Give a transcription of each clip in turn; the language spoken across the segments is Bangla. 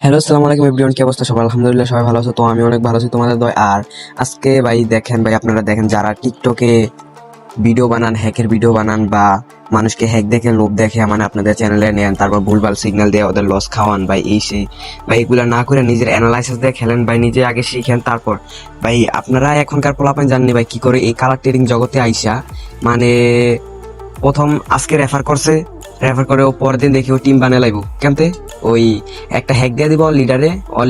হ্যালো, আসসালামু আলাইকুম এভরিওয়ান। কি অবস্থা সবার? আলহামদুলিল্লাহ সবাই ভালো আছো। তো আমি অনেক ভালো আছি তোমাদের দয়। আর আজকে ভাই দেখেন ভাই, আপনারা দেখেন যারা টিকটকে ভিডিও বানান, হ্যাকের ভিডিও বানান বা মানুষকে হ্যাক দেখে লোভ দেখে মানে আপনাদের চ্যানেলে নেন, তারপর ভুলভাল সিগন্যাল দিয়ে ওদের লস খাওয়ান ভাই, এই সেই ভাই, এগুলা না করে নিজের অ্যানালাইসিস দিয়ে খেলেন ভাই, নিজে আগে শিখেন। তারপর ভাই আপনারা এখনকার পোলাপান জাননি ভাই কি করে এই কালার ট্রেডিং জগতে আইসা মানে প্রথম আজকে রেফার করে ও পরের দিন দেখি ও টিম বানিয়ে লাইব কেমতে ওই একটা হ্যাক দিয়ে দিব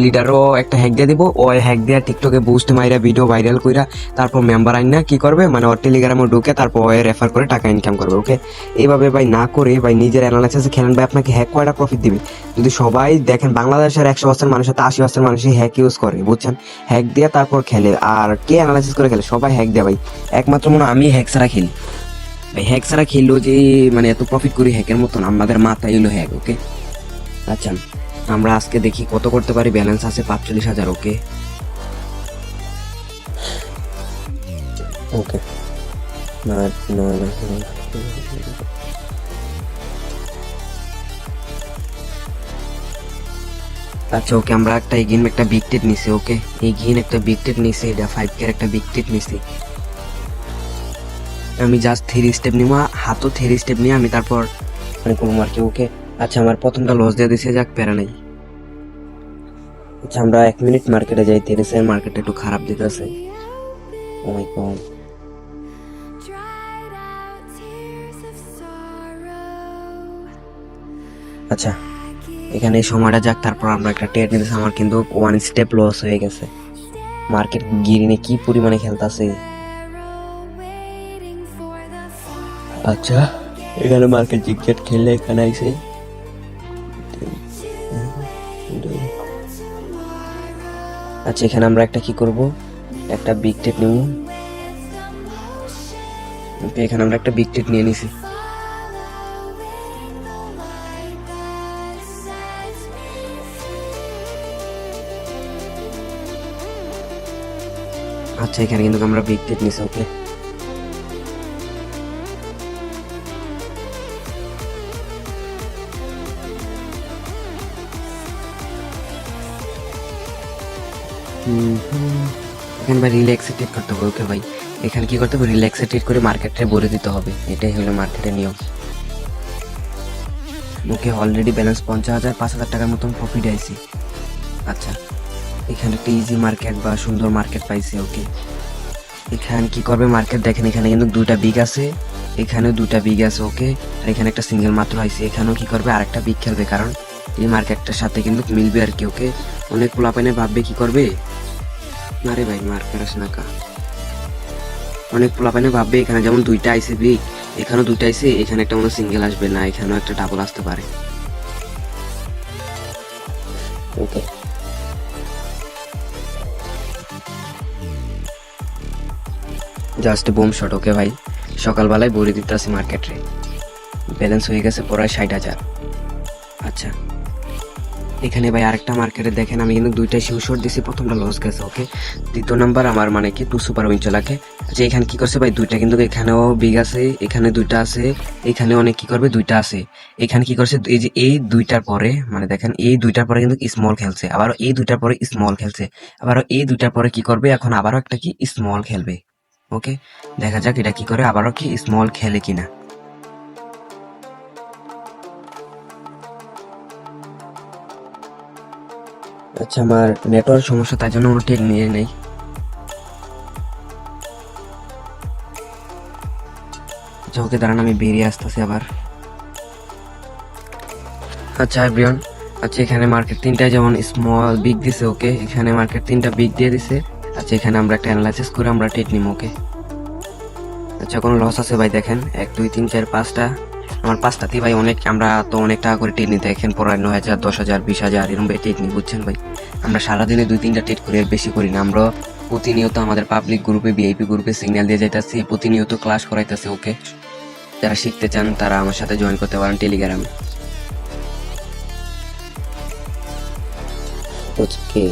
লিডারও একটা হ্যাক দিয়ে দিব, ও হ্যাক দিয়ে টিকটকে বুস্ট মাইরা ভিডিও ভাইরাল কইরা তারপর মেম্বার আইন না কি করবে মানে ওর টেলিগ্রামে ঢুকে তারপর ও রেফার করে টাকা ইনকাম করবে। ওকে, এইভাবে ভাই না করে ভাই নিজের অ্যানালাইসিসে খেলেন ভাই, আপনাকে হ্যাক কয়টা প্রফিট দিবে যদি সবাই দেখেন। বাংলাদেশের 100% মানুষের তো 80% মানুষই হ্যাক ইউজ করে, বুঝছেন? হ্যাক দিয়ে তারপর খেলে। আর কে অ্যানালাইসিস করে খেলে? সবাই হ্যাক দেয় ভাই, একমাত্র মনে হয় আমি হ্যাক ছাড়া খেলি ভাই। হ্যাক ছাড়া খেললো যে মানে এত প্রফিট করি হ্যাকের মতন, আমাদের মাথায় এলো হ্যাক। ওকে, আচ্ছা আমরা আজকে দেখি কত করতে পারি। ব্যালেন্স আছে 45,000। ওকে ওকে না না না আচ্ছা ওকে, আমরা একটা এগিন একটা বিগ টেট নিছি। ওকে, এগিন একটা বিগ টেট নিছি, এটা 5K একটা বিগ টেট নিছি। আমি জাস্ট 3 স্টেপ নিব, হাতও 3 স্টেপ নিয়ে আমি তারপর মানে করবো আর কি। ওকে, আচ্ছা আমার প্রথমটা লস দিয়ে দিছে, যাক প্যারা নাই। আচ্ছা আমরা 1 মিনিট মার্কেটে যাই, তেরেসের মার্কেটে একটু খারাপ দিতেছে। ও মাই গড। আচ্ছা এখানে এই সময়টা যাক, তারপর আমরা একটা ট্রেড নিতেছি। আমার কিন্তু 1 স্টেপ লস হয়ে গেছে। মার্কেট গিরিনে কি পরিমাণে খেলতেছে। আচ্ছা এখানে মার্কেট জিগজেট খেললে এখানে আইছে। আচ্ছা এখানে আমরা একটা কি করব, একটা বিগ টেট নিব। এখানে আমরা একটা বিগ টেট নিয়ে নিছি। আচ্ছা এখানে কিন্তু আমরা বিগ টেট নিছি। ওকে, এখানে ভাই রিল্যাক্সে ট্রেড করতে হবে। ওকে ভাই, এখানে কি করতে হবে, রিল্যাক্সে ট্রেড করে মার্কেটে ভরে দিতে হবে, এটাই হলো মার্কেটের নিয়ম। ওকে, অলরেডি ব্যালেন্স 50,000, 5,000 টাকার মতন প্রফিট আইছি। আচ্ছা এখানে একটা ইজি মার্কেট বা সুন্দর মার্কেট পাইছি। ওকে, এখানে কি করবে মার্কেট দেখেন, এখানে কিন্তু দুইটা বিগ আছে, এখানেও দুইটা বিগ আছে। ওকে, আর এখানে একটা সিঙ্গেল মাত্র আইছে, এখানেও কি করবে আরেকটা বিগ খেলবে, কারণ এই মার্কেটটার সাথে কিন্তু মিলবে আর কি। ওকে, অনেক পোলাপাইনে ভাববে কি করবে, না রে ভাই মার্কেট আসে না কা, অনেক পোলাপাইনে ভাববে এখানে যেমন দুইটা আইছে বিগ, এখানেও দুইটা আইছে, এখানে একটা মনে সিঙ্গেল আসবে না, এখানেও একটা ডাবল আসতে পারে। ওকে, জাস্ট বুম শট। ওকে ভাই, সকালবেলায় বলে দিতে আসি মার্কেটে, ব্যালেন্স হয়ে গেছে প্রায় 60,000। আচ্ছা এখানে ভাই আরেকটা মার্কেটে দেখেন, আমি কিন্তু দুইটা শিউ শট দিছি, প্রথমটা লস গেছে। ওকে, দ্বিতীয় নাম্বার আমার মানে কি 2 সুপার উইন চলাকে। আচ্ছা এখানে কি করছে ভাই, দুইটা কিন্তু এখানেও বিগ আছে, এখানে দুইটা আছে, এখানে অনেক কি করবে দুইটা আছে। এখানে কি করছে, এই যে এই দুইটার পরে মানে দেখেন এই দুইটার পরে কিন্তু স্মল খেলছে, আবারও এই দুইটার পরে স্মল খেলছে, আবারও এই দুইটার পরে কি করবে, এখন আবারও একটা কি স্মল খেলবে। ওকে, দেখা যাক এটা কি করে, আবারও কি স্মল খেলে কিনা। আচ্ছা আমার নেটওয়ার্ক সমস্যা, তাই জন্য কোনো টেক নিয়ে নেই। আচ্ছা ওকে দাঁড়ান, আমি বেরিয়ে আসতেছি আবার। আচ্ছা এভরিওয়ান, আচ্ছা এখানে মার্কেট তিনটায় যেমন স্মল বিগ দিছে। ওকে, এখানে মার্কেট তিনটা বিগ দিয়ে দিছে। আচ্ছা এখানে আমরা একটা অ্যানালাইসিস করে আমরা টেক নিব। ওকে, আচ্ছা কোনো লস আছে ভাই? দেখেন 1 2 3 4 5টা, আমার 5টাতেই ভাই অনেক, আমরা তো অনেক টাকা করে টেক নিই, দেখেন পড়ায় 9,000 10,000 20,000 এরকম ভাই টেক নিই, বুঝছেন ভাই? আমরা সারাদিনে 2 3টা টেক করি, আর বেশি করি না। আমরা প্রতিনিয়ত আমাদের পাবলিক গ্রুপে ভিআইপি গ্রুপে সিগন্যাল দিয়ে যাইতেছি, প্রতিনিয়ত ক্লাস করাইতেছি। ওকে, যারা শিখতে চান তারা আমার সাথে জয়েন করতে পারেন টেলিগ্রামে। ওকে,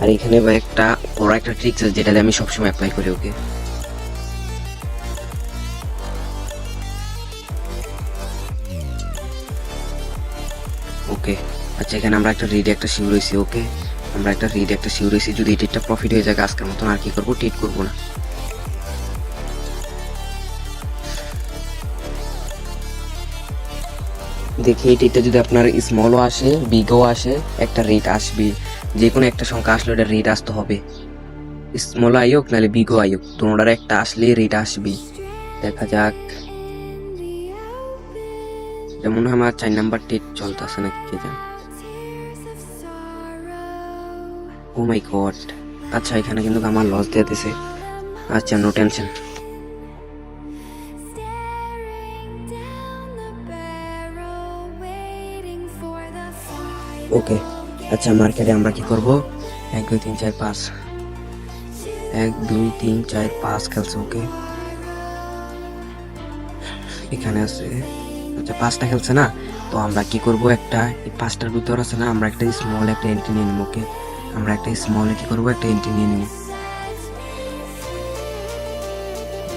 আর এখানে ভাই একটা বড় একটা ট্রিক্স আছে যেটা আমি সবসময় অ্যাপ্লাই করি। ওকে, ওকে আচ্ছা, এখানে আমরা একটা রিড একটা শিউ রয়েছি। ওকে, আমরা একটা রিড একটা শিউ রয়েছি। যদি এটিটা প্রফিট হয়ে যায় আজকের মতন আর কি করবো, ট্রিট করবো না। দেখি এটিটা যদি আপনার স্মলও আসে বিগও আসে, একটা রেট আসবে, যে কোনো একটা সংখ্যা আসলে ওটা রেট আসতে হবে। স্মল আইওক নাহলে বিগও আইওক, তোমার একটা আসলে রেট আসবে। দেখা যাক, যেমন আমার 4 নাম্বার টেট চলতেছে নাকি কে জানে। ও মাই গড, আচ্ছা এখানে কিন্তু আমার লস দিয়ে দিছে। আচ্ছা, নো টেনশন। ওকে, আচ্ছা মার্কেটে আমরা কি করব, 1 2 3 4 5, 1 2 3 4 5 খেলছে। ওকে, এখানে আছে, আচ্ছা 5টা খেলছে না, তো আমরা কি করব, একটা এই 5টার ভিতর আছে না, আমরা একটা স্মল একটা এন্ট্রি নিয়ে নিব। ওকে, আমরা একটা স্মলে কি করব, একটা এন্ট্রি নিয়ে নিব।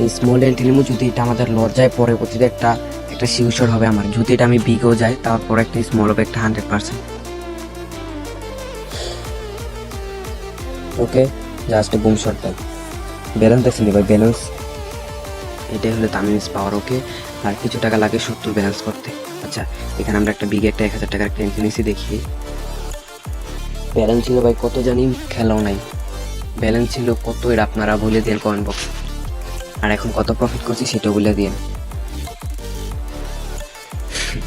এই স্মল এন্ট্রি নিব, যদি এটা আমাদের লস যায় পরবর্তীতে একটা একটা শিউশর হবে আমার। যদি এটা আমি বিগও যাই তারপর একটা স্মল হবে একটা 100%। Okay, just boom shot time. Balance দেখছেন ভাই, ব্যালেন্স এটাই হলো তামিজ পাওয়ার। ওকে, আর কিছু টাকা লাগে 70 ব্যালেন্স করতে। আচ্ছা, এখানে আমরা একটা বিগ একটা 1000 টাকার একটা এন্ট্রি নিয়েছি। দেখি ব্যালেন্স ছিল ভাই কত জানি, খেলাও নাই। ব্যালেন্স ছিল কত এটা আপনারা বলে দেন কমেন্ট বক্স, আর এখন কত প্রফিট করছি সেটা বলে দিন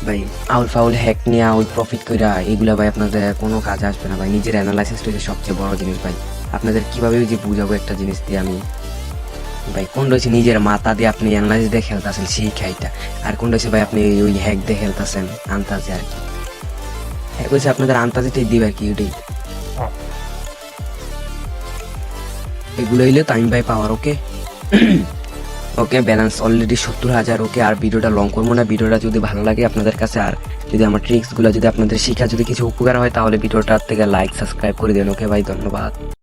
ভাই। আউল ফাউল হ্যাক নিয়ে আউল প্রফিট কইরা এগুলা ভাই আপনাদের কোনো কাজ আসবে না ভাই। নিজের অ্যানালাইসিসটা হচ্ছে সবচেয়ে বড় জিনিস ভাই। আপনাদের কিভাবে যে বুঝাবো একটা জিনিস দিয়ে আমি ভাই, কোন রয়েছে নিজের মাথা দিয়ে আপনি অ্যানালাইসিস দিয়ে খেলতেছেন সেই খাইটা, আর কোন রয়েছে ভাই আপনি ওই হ্যাক দিয়ে খেলতেছেন আন্তাজে আর কি। হ্যাক হয়েছে আপনাদের আন্তাজে ঠিক দিবে আর কি, ওইটাই। এগুলো হইলে তামিম ভাই পাওয়ার। ওকে ওকে, ব্যালেন্স অলরেডি 70,000। ওকে, আর ভিডিওটা লং করবো না। ভিডিওটা যদি ভালো লাগে আপনাদের কাছে, আর যদি আমার ট্রিক্সগুলো যদি আপনাদের শিখা যদি কিছু উপকার হয়, তাহলে ভিডিওটার থেকে লাইক সাবস্ক্রাইব করে দেন। ওকে ভাই, ধন্যবাদ।